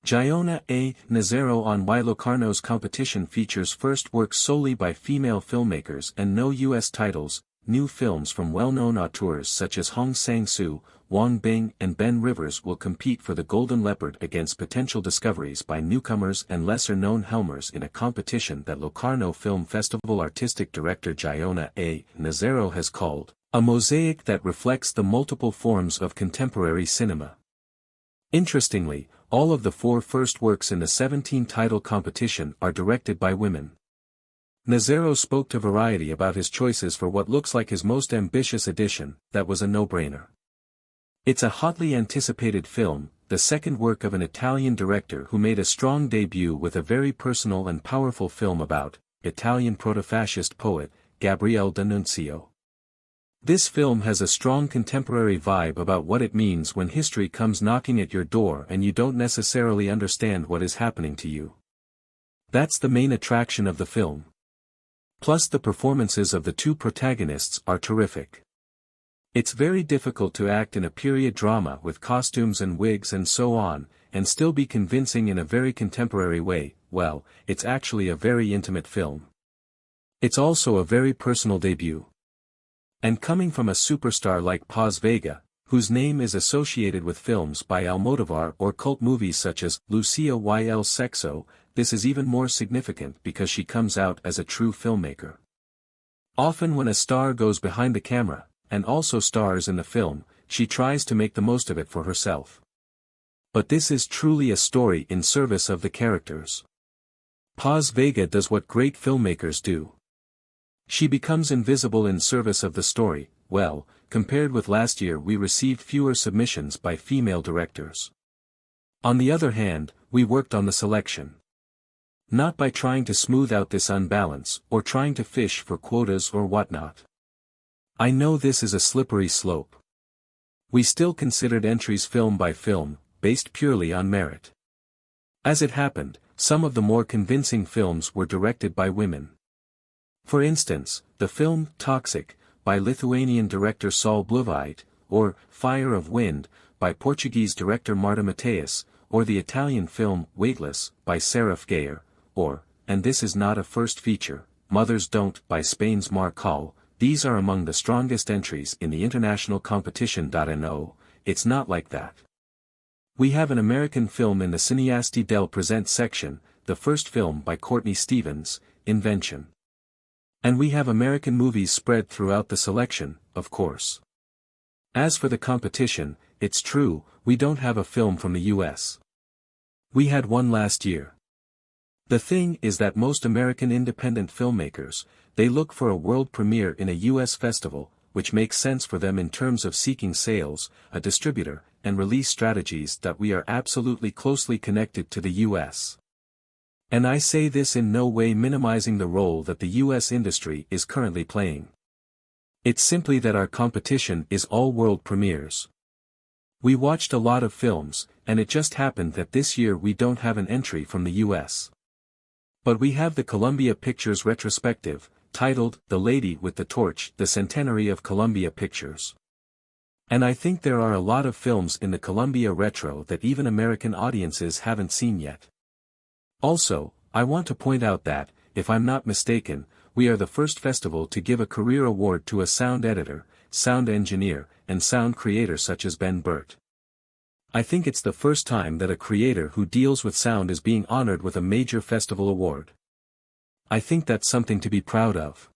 Giona A. Nazzaro on why Locarno's competition features first works solely by female filmmakers and no U.S. titles. New films from well-known auteurs such as Hong Sang-soo, Wang and Ben Rivers will compete for the Golden Leopard against potential discoveries by newcomers and lesser-known helmers in a competition that Locarno Film Festival artistic director Giona A. Nazzaro has called a mosaic that reflects the multiple forms of contemporary cinema. Interestingly, all of the 4 first works in the 17-title competition are directed by women. Nazzaro spoke to Variety about his choices for what looks like his most ambitious edition. That was a no-brainer. It's a hotly anticipated film, the second work of an Italian director who made a strong debut with a very personal and powerful film about Italian protofascist poet, Gabriele D'Annunzio. This film has a strong contemporary vibe about what it means when history comes knocking at your door and you don't necessarily understand what is happening to you. That's the main attraction of the film. Plus the performances of the 2 protagonists are terrific. It's very difficult to act in a period drama with costumes and wigs and so on, and still be convincing in a very contemporary way. Well, it's actually a very intimate film. It's also a very personal debut. And coming from a superstar like Paz Vega, whose name is associated with films by Almodovar or cult movies such as Lucia y el Sexo, this is even more significant because she comes out as a true filmmaker. Often when a star goes behind the camera, and also stars in the film, she tries to make the most of it for herself. But this is truly a story in service of the characters. Paz Vega does what great filmmakers do. She becomes invisible in service of the story. Well, compared with last year we received fewer submissions by female directors. On the other hand, we worked on the selection. Not by trying to smooth out this unbalance, or trying to fish for quotas or whatnot. I know this is a slippery slope. We still considered entries film by film, based purely on merit. As it happened, some of the more convincing films were directed by women. For instance, the film Toxic, by Lithuanian director Saul Bluveit, or Fire of Wind, by Portuguese director Marta Mateus, or the Italian film Weightless, by Seraph Geyer, or, and this is not a first feature, Mothers Don't, by Spain's Marc Hall. These are among the strongest entries in the international competition. No, it's not like that. We have an American film in the Cineasti del Present section, the first film by Courtney Stevens, Invention. And we have American movies spread throughout the selection, of course. As for the competition, it's true, we don't have a film from the US. We had one last year. The thing is that most American independent filmmakers, they look for a world premiere in a US festival, which makes sense for them in terms of seeking sales, a distributor, and release strategies that we are absolutely closely connected to the US. And I say this in no way minimizing the role that the US industry is currently playing. It's simply that our competition is all world premieres. We watched a lot of films, and it just happened that this year we don't have an entry from the US. But we have the Columbia Pictures retrospective, titled The Lady with the Torch, the Centenary of Columbia Pictures. And I think there are a lot of films in the Columbia Retro that even American audiences haven't seen yet. Also, I want to point out that, if I'm not mistaken, we are the first festival to give a career award to a sound editor, sound engineer, and sound creator such as Ben Burt. I think it's the first time that a creator who deals with sound is being honored with a major festival award. I think that's something to be proud of.